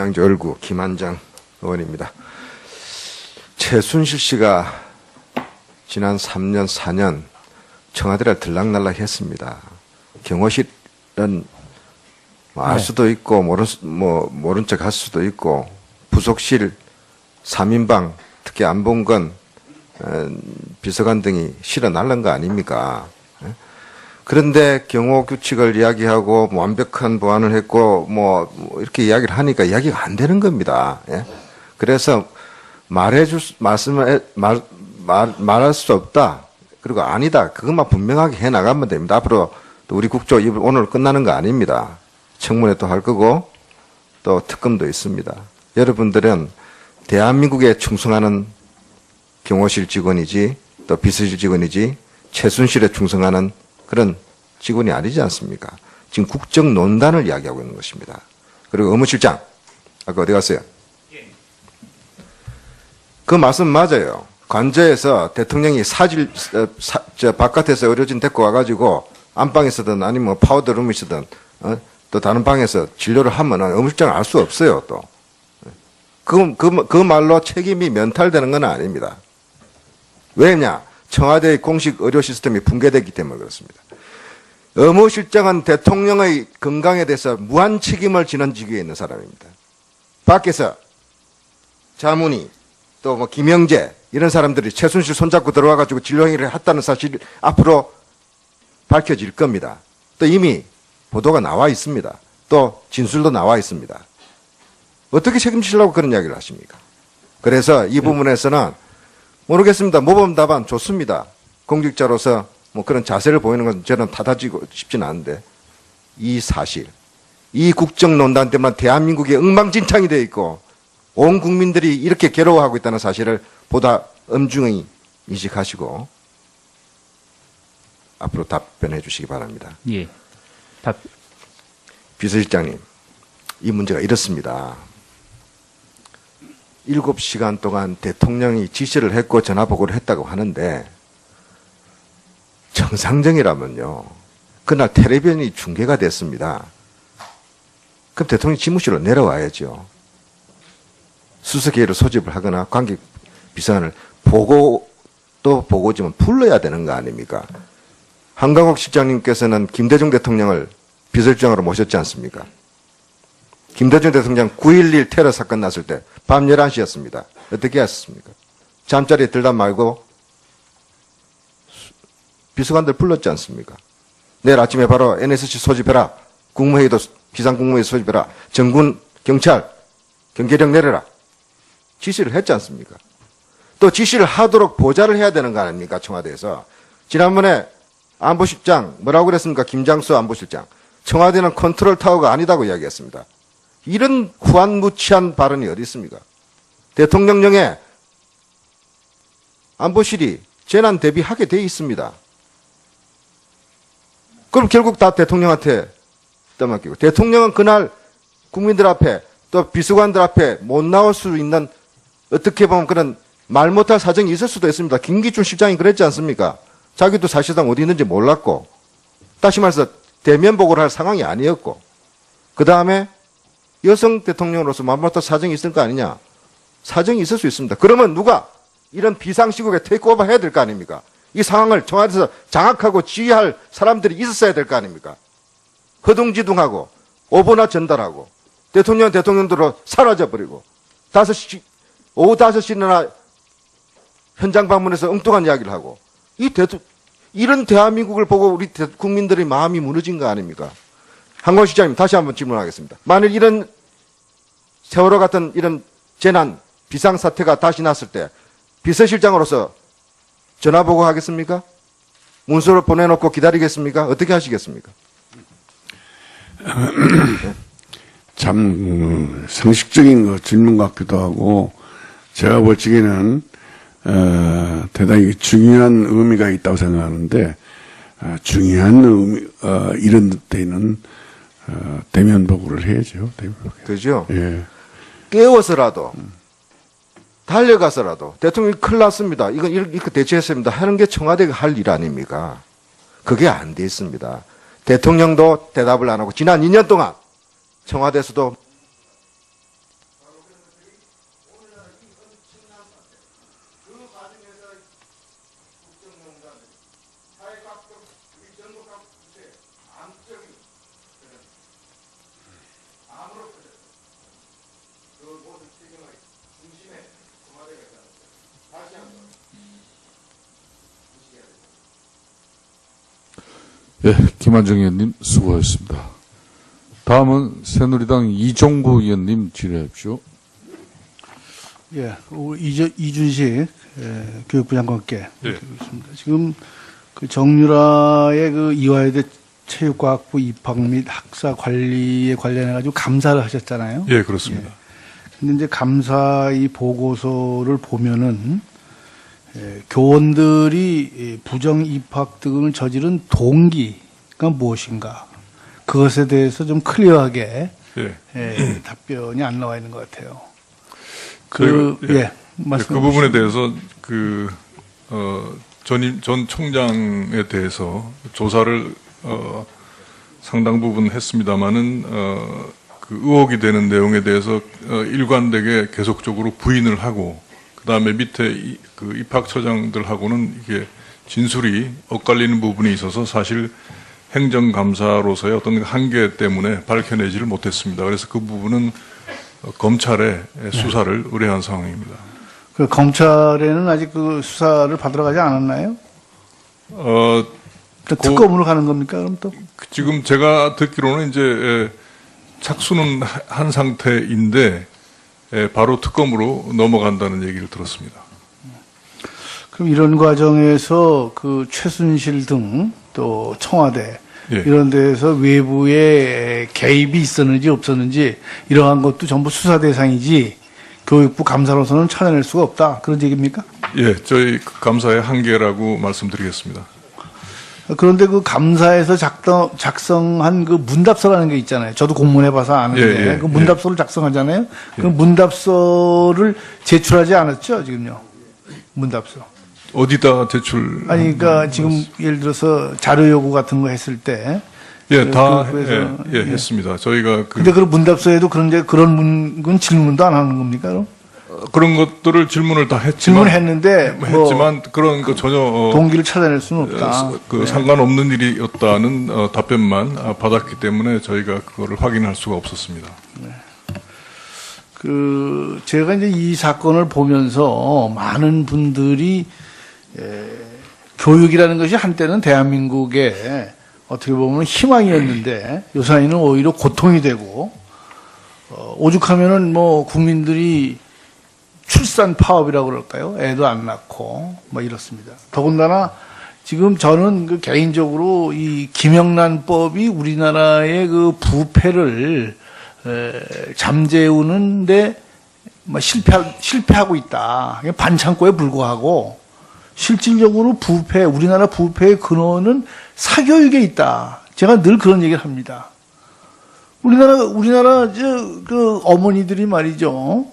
양주열구 김한장 의원입니다. 최순실 씨가 지난 3년, 4년 청와대를 들락날락했습니다. 경호실은 알 수도 있고 모른 척 할 수도 있고 부속실 3인방 특히 안봉건 비서관 등이 실어 날른 거 아닙니까? 그런데 경호 규칙을 이야기하고 완벽한 보안을 했고 이렇게 이야기를 하니까 이야기가 안 되는 겁니다. 그래서 말할 수 없다. 그리고 아니다. 그것만 분명하게 해 나가면 됩니다. 앞으로 또 우리 국조 오늘 끝나는 거 아닙니다. 청문회 또 할 거고 또 특검도 있습니다. 여러분들은 대한민국에 충성하는 경호실 직원이지 또 비서실 직원이지 최순실에 충성하는 그런 직원이 아니지 않습니까? 지금 국정농단을 이야기하고 있는 것입니다. 그리고 의무실장 아까 어디 갔어요? 그 말씀 맞아요. 관저에서 대통령이 바깥에서 의료진 데리고 와가지고 안방에서든 아니면 파우더룸이서든 또 다른 방에서 진료를 하면 의무실장을 알 수 없어요. 또 그 말로 책임이 면탈되는 건 아닙니다. 왜냐? 청와대의 공식 의료 시스템이 붕괴됐기 때문에 그렇습니다. 의무실장은 대통령의 건강에 대해서 무한 책임을 지는 직위에 있는 사람입니다. 밖에서 자문이 또 김영재 이런 사람들이 최순실 손잡고 들어와가지고 진료행위를 했다는 사실이 앞으로 밝혀질 겁니다. 또 이미 보도가 나와 있습니다. 또 진술도 나와 있습니다. 어떻게 책임지려고 그런 이야기를 하십니까? 그래서 이 부분에서는 모르겠습니다. 모범 답안 좋습니다. 공직자로서 그런 자세를 보이는 건 저는 탓하지고 싶지는 않은데 이 사실, 이 국정농단 때문에 대한민국이 엉망진창이 되어 있고 온 국민들이 이렇게 괴로워하고 있다는 사실을 보다 엄중히 인식하시고 앞으로 답변해 주시기 바랍니다. 예. 비서실장님, 이 문제가 이렇습니다. 7시간 동안 대통령이 지시를 했고 전화보고를 했다고 하는데 정상적이라면요. 그날 텔레비전이 중계가 됐습니다. 그럼 대통령이 집무실로 내려와야죠. 수석회의를 소집을 하거나 관계 비서관을 보고지만 불러야 되는 거 아닙니까? 한강욱 실장님께서는 김대중 대통령을 비서실장으로 모셨지 않습니까? 김대중 대통령 9.11 테러 사건 났을 때 밤 11시였습니다. 어떻게 하셨습니까? 잠자리에 들다 말고 비서관들 불렀지 않습니까? 내일 아침에 바로 NSC 소집해라. 국무회의도 비상국무회의 소집해라. 정군, 경찰, 경계령 내려라. 지시를 했지 않습니까? 또 지시를 하도록 보좌를 해야 되는 거 아닙니까? 청와대에서. 지난번에 안보실장 뭐라고 그랬습니까? 김장수 안보실장. 청와대는 컨트롤 타워가 아니다고 이야기했습니다. 이런 후안무치한 발언이 어디 있습니까? 대통령령에 안보실이 재난 대비하게 돼 있습니다. 그럼 결국 다 대통령한테 떠맡기고 대통령은 그날 국민들 앞에 또 비서관들 앞에 못 나올 수 있는 어떻게 보면 그런 말 못할 사정이 있을 수도 있습니다. 김기춘 실장이 그랬지 않습니까? 자기도 사실상 어디 있는지 몰랐고 다시 말해서 대면 보고를 할 상황이 아니었고 그 다음에 여성 대통령으로서 말 못할 사정이 있을 거 아니냐? 사정이 있을 수 있습니다. 그러면 누가 이런 비상시국에 테이크오버 해야 될 거 아닙니까? 이 상황을 청와대에서 장악하고 지휘할 사람들이 있었어야 될 거 아닙니까? 허둥지둥하고 오보나 전달하고 대통령은 대통령대로 사라져버리고 오후 5시나 현장 방문해서 엉뚱한 이야기를 하고 이런 대한민국을 보고 우리 국민들의 마음이 무너진 거 아닙니까? 한권 시장님 다시 한번 질문하겠습니다. 만일 이런 세월호 같은 이런 재난 비상사태가 다시 났을 때 비서실장으로서 전화보고 하겠습니까? 문서로 보내놓고 기다리겠습니까? 어떻게 하시겠습니까? 참 상식적인 질문 같기도 하고 제가 볼 적에는 대단히 중요한 의미가 있다고 생각하는데 중요한 의미, 이런 데는 대면 보고를 해야죠. 대면 보고. 그죠? 예. 깨워서라도 달려가서라도 대통령이 큰일 났습니다. 이건 이렇게 대처했습니다. 하는 게 청와대가 할 일 아닙니까? 그게 안 돼 있습니다. 대통령도 대답을 안 하고 지난 2년 동안 청와대에서도 예, 김한정 의원님 수고하셨습니다. 다음은 새누리당 이종구 의원님 질의하십시오. 예, 이준식 교육부 장관께 예. 드리겠습니다. 지금 그 정유라의 그 이화여대 체육과학부 입학 및 학사 관리에 관련해가지고 감사를 하셨잖아요. 예, 그렇습니다. 근데 이제 감사 이 보고서를 보면은 교원들이 부정 입학 등을 저지른 동기가 무엇인가 그것에 대해서 좀 클리어하게 예. 답변이 안 나와 있는 것 같아요. 저희가, 말씀해 그 부분에 주시죠. 대해서 전 총장에 대해서 조사를 상당 부분 했습니다만은 그 의혹이 되는 내용에 대해서 일관되게 계속적으로 부인을 하고 그 다음에 밑에 그 입학처장들하고는 이게 진술이 엇갈리는 부분이 있어서 사실 행정감사로서의 어떤 한계 때문에 밝혀내지를 못했습니다. 그래서 그 부분은 검찰에 수사를 의뢰한 상황입니다. 그 검찰에는 아직 그 수사를 받으러 가지 않았나요? 또 특검으로 가는 겁니까? 그럼 또? 지금 제가 듣기로는 이제 착수는 한 상태인데 바로 특검으로 넘어간다는 얘기를 들었습니다. 그럼 이런 과정에서 그 최순실 등 또 청와대 예. 이런 데에서 외부의 개입이 있었는지 없었는지 이러한 것도 전부 수사 대상이지 교육부 감사로서는 찾아낼 수가 없다. 그런 얘기입니까? 예, 저희 그 감사의 한계라고 말씀드리겠습니다. 그런데 그 감사에서 작성한 그 문답서라는 게 있잖아요. 저도 공문해봐서 아는데 예, 예, 그 문답서를 작성하잖아요. 그 문답서를 제출하지 않았죠, 지금요. 문답서. 어디다 제출? 아니, 그러니까 지금 예를 들어서 자료 요구 같은 거 했을 때. 예, 다 교육부에서, 했습니다. 저희가 근데 그 문답서에도 그런 건 질문도 안 하는 겁니까? 그럼? 그런 것들을 질문을 다 했지만 질문했는데 뭐 했지만 그런 거 전혀 동기를 찾아낼 수는 없다. 그 상관없는 일이었다는 답변만 받았기 때문에 저희가 그거를 확인할 수가 없었습니다. 그 제가 이제 이 사건을 보면서 많은 분들이 교육이라는 것이 한때는 대한민국의 어떻게 보면 희망이었는데 요사이는 오히려 고통이 되고 오죽하면은 뭐 국민들이 출산 파업이라고 그럴까요? 애도 안 낳고 뭐 이렇습니다. 더군다나 지금 저는 그 개인적으로 이 김영란법이 우리나라의 그 부패를 잠재우는데 뭐 실패하고 있다. 반창고에 불과하고 실질적으로 우리나라 부패의 근원은 사교육에 있다. 제가 늘 그런 얘기를 합니다. 우리나라 그 어머니들이 말이죠.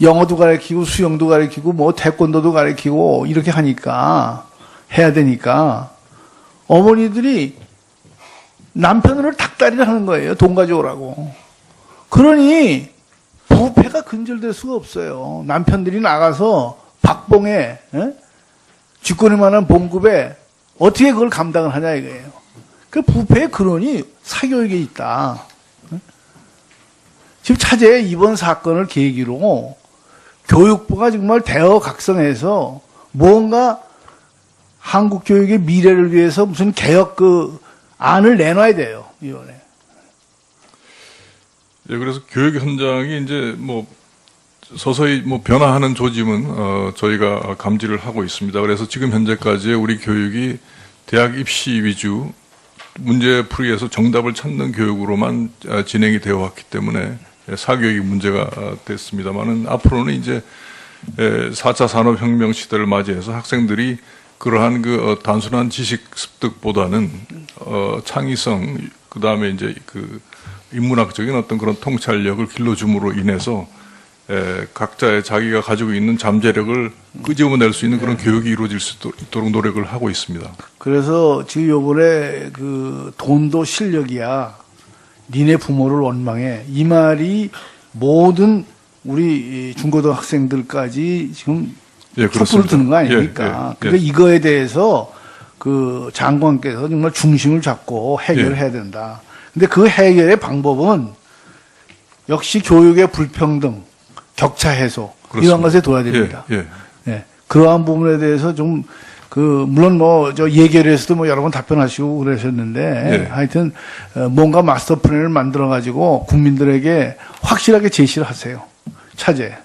영어도 가르치고 수영도 가르치고 뭐 태권도도 가르치고 이렇게 해야 되니까 어머니들이 남편을 닭다리를 하는 거예요. 돈 가져오라고. 그러니 부패가 근절될 수가 없어요. 남편들이 나가서 박봉에 쥐꼬리 만한 봉급에 어떻게 그걸 감당을 하냐 이거예요. 그 부패의 근원이 사교육에 있다. 지금 차제에 이번 사건을 계기로 교육부가 정말 대어각성해서 뭔가 한국 교육의 미래를 위해서 무슨 개혁 안을 내놔야 돼요, 이번에. 예, 그래서 교육 현장이 이제 뭐 서서히 뭐 변화하는 조짐은 저희가 감지를 하고 있습니다. 그래서 지금 현재까지의 우리 교육이 대학 입시 위주 문제풀이에서 정답을 찾는 교육으로만 진행이 되어 왔기 때문에 사교육이 문제가 됐습니다만은 앞으로는 이제 4차 산업혁명 시대를 맞이해서 학생들이 그러한 그 단순한 지식 습득보다는 창의성 그다음에 이제 그 인문학적인 어떤 그런 통찰력을 길러줌으로 인해서 각자의 자기가 가지고 있는 잠재력을 끄집어낼 수 있는 그런 교육이 이루어질 수 있도록 노력을 하고 있습니다. 그래서 지금 요번에 그 돈도 실력이야. 니네 부모를 원망해. 이 말이 모든 우리 중고등학생들까지 지금 촛불을 드는 거 아닙니까? 그러니까 이거에 대해서 그 장관께서 정말 중심을 잡고 해결해야 된다. 근데 그 해결의 방법은 역시 교육의 불평등, 격차 해소 그렇습니다. 이런 것에 도와야 됩니다. 예, 예. 네. 그러한 부분에 대해서 좀 물론 저 예결에서도 여러 번 답변하시고 그러셨는데 예. 하여튼 뭔가 마스터 플랜을 만들어 가지고 국민들에게 확실하게 제시를 하세요. 차제.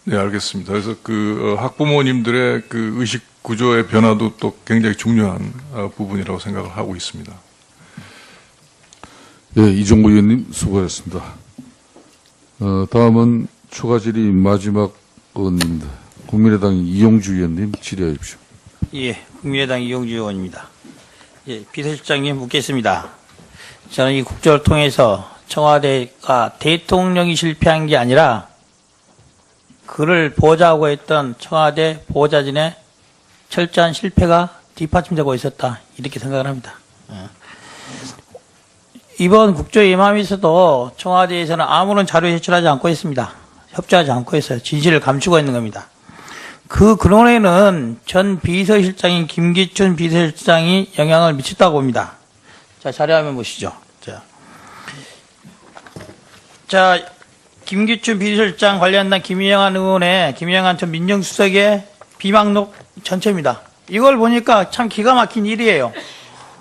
네, 알겠습니다. 그래서 학부모님들의 의식 구조의 변화도 또 굉장히 중요한 부분이라고 생각을 하고 있습니다. 예, 이종구 의원님 수고하셨습니다. 다음은 추가 질의 마지막 의원입니다. 국민의당 이용주 의원님 질의하십시오. 예, 국민의당 이용주 의원입니다. 예, 비서실장님 묻겠습니다. 저는 이 국조를 통해서 청와대가 대통령이 실패한 게 아니라 그를 보좌하고 했던 청와대 보좌진의 철저한 실패가 뒷받침되고 있었다. 이렇게 생각을 합니다. 이번 국조 임함에서도 청와대에서는 아무런 자료 제출하지 않고 있습니다. 협조하지 않고 있어요. 진실을 감추고 있는 겁니다. 그 근원에는 전 비서실장인 김기춘 비서실장이 영향을 미쳤다고 봅니다. 자, 자료화면 보시죠. 자, 김기춘 비서실장 관련한 김영한 전 민정수석의 비망록 전체입니다. 이걸 보니까 참 기가 막힌 일이에요.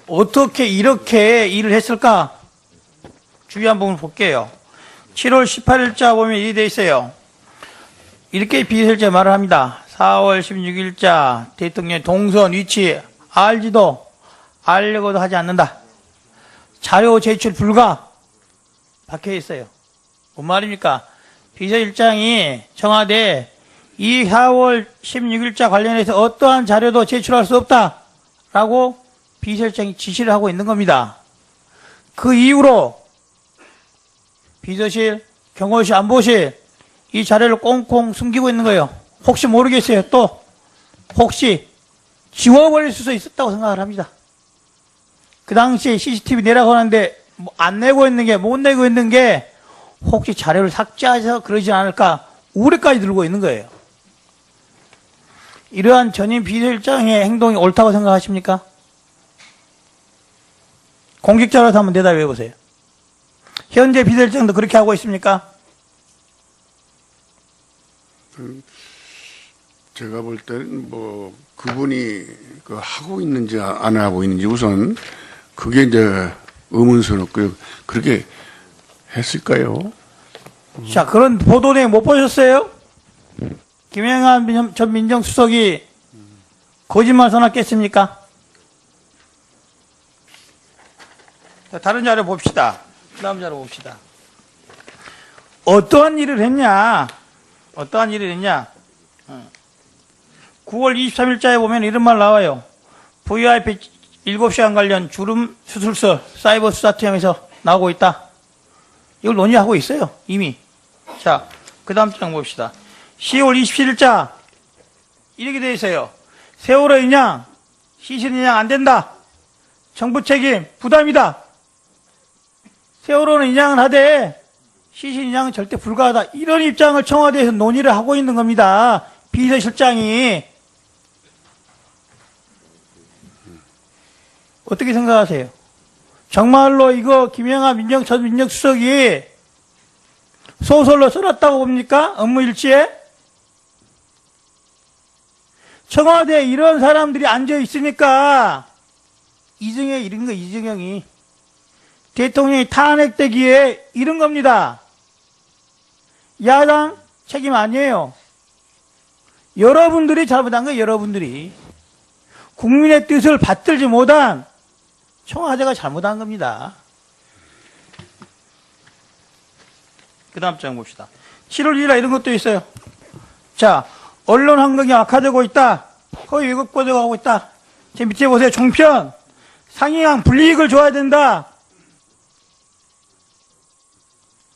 어떻게 이렇게 일을 했을까? 주의한 부분을 볼게요. 7월 18일자 보면 일이 돼 있어요. 이렇게 비서실장이 말을 합니다. 4월 16일자 대통령의 동선 위치 알지도 알려고도 하지 않는다. 자료 제출 불가 박혀 있어요. 뭔 말입니까? 비서실장이 청와대 이 4월 16일자 관련해서 어떠한 자료도 제출할 수 없다라고 비서실장이 지시를 하고 있는 겁니다. 그 이후로 비서실, 경호실, 안보실 이 자료를 꽁꽁 숨기고 있는 거예요. 혹시 모르겠어요. 또 혹시 지워버릴 수도 있었다고 생각을 합니다. 그 당시에 CCTV 내라고 하는데 안 내고 있는 게, 못 내고 있는 게 혹시 자료를 삭제해서 그러지 않을까 우려까지 들고 있는 거예요. 이러한 전임 비서실장의 행동이 옳다고 생각하십니까? 공직자로서 한번 대답해 보세요. 현재 비서실장도 그렇게 하고 있습니까? 제가 볼 때는 그분이 하고 있는지 안 하고 있는지 우선 그게 이제 의문스럽고요. 그렇게 했을까요? 자, 그런 보도 내용 못 보셨어요? 김영한 전 민정수석이 거짓말 써놨겠습니까? 자, 다른 자료 봅시다. 다음 자료 봅시다. 어떠한 일을 했냐? 9월 23일자에 보면 이런 말 나와요. VIP 7시간 관련 주름 수술서 사이버 수사팀에서 나오고 있다. 이걸 논의하고 있어요. 이미. 자, 그 다음 장 봅시다. 10월 27일자 이렇게 돼 있어요. 세월호 인양, 시신 인양 안 된다. 정부 책임, 부담이다. 세월호는 인양을 하되 시신 인양은 절대 불가하다. 이런 입장을 청와대에서 논의를 하고 있는 겁니다. 비서실장이. 어떻게 생각하세요? 정말로 이거 김영하 전 민정수석이 소설로 써놨다고 봅니까? 업무일지에? 청와대에 이런 사람들이 앉아 있으니까 이정혁이 이런 거, 이정혁이. 대통령이 탄핵되기에 이런 겁니다. 야당 책임 아니에요. 여러분들이 잘못한 거예요, 여러분들이. 국민의 뜻을 받들지 못한 청와대가 잘못한 겁니다. 그 다음 장 봅시다. 7월 1일에 이런 것도 있어요. 자, 언론 환경이 악화되고 있다. 거의 왜곡 보도하고 있다. 제 밑에 보세요. 종편. 상향 불이익을 줘야 된다.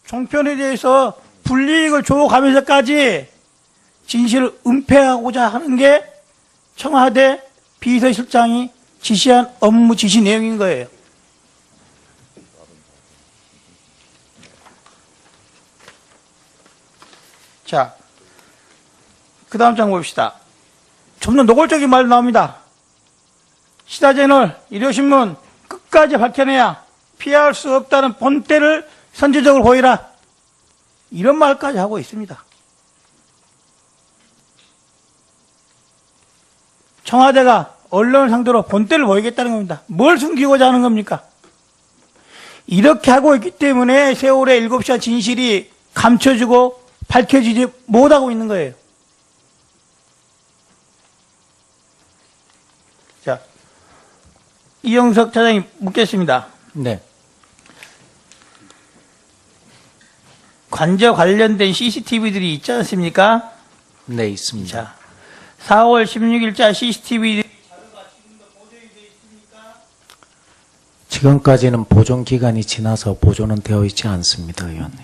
종편에 대해서 불이익을 줘가면서까지 진실을 은폐하고자 하는 게 청와대 비서실장이 지시한 업무 지시 내용인 거예요. 자, 그 다음 장 봅시다. 좀 더 노골적인 말 나옵니다. 시사저널, 일요신문 끝까지 밝혀내야 피할 수 없다는 본때를 선제적으로 보이라. 이런 말까지 하고 있습니다. 청와대가 언론을 상대로 본때를 보이겠다는 겁니다. 뭘 숨기고자 하는 겁니까? 이렇게 하고 있기 때문에 세월의 7시간 진실이 감춰지고 밝혀지지 못하고 있는 거예요. 자, 이영석 차장님 묻겠습니다. 네. 관저 관련된 CCTV들이 있지 않습니까? 네, 있습니다. 자, 4월 16일자 CCTV 지금까지는 보존 기간이 지나서 보존은 되어 있지 않습니다, 의원님.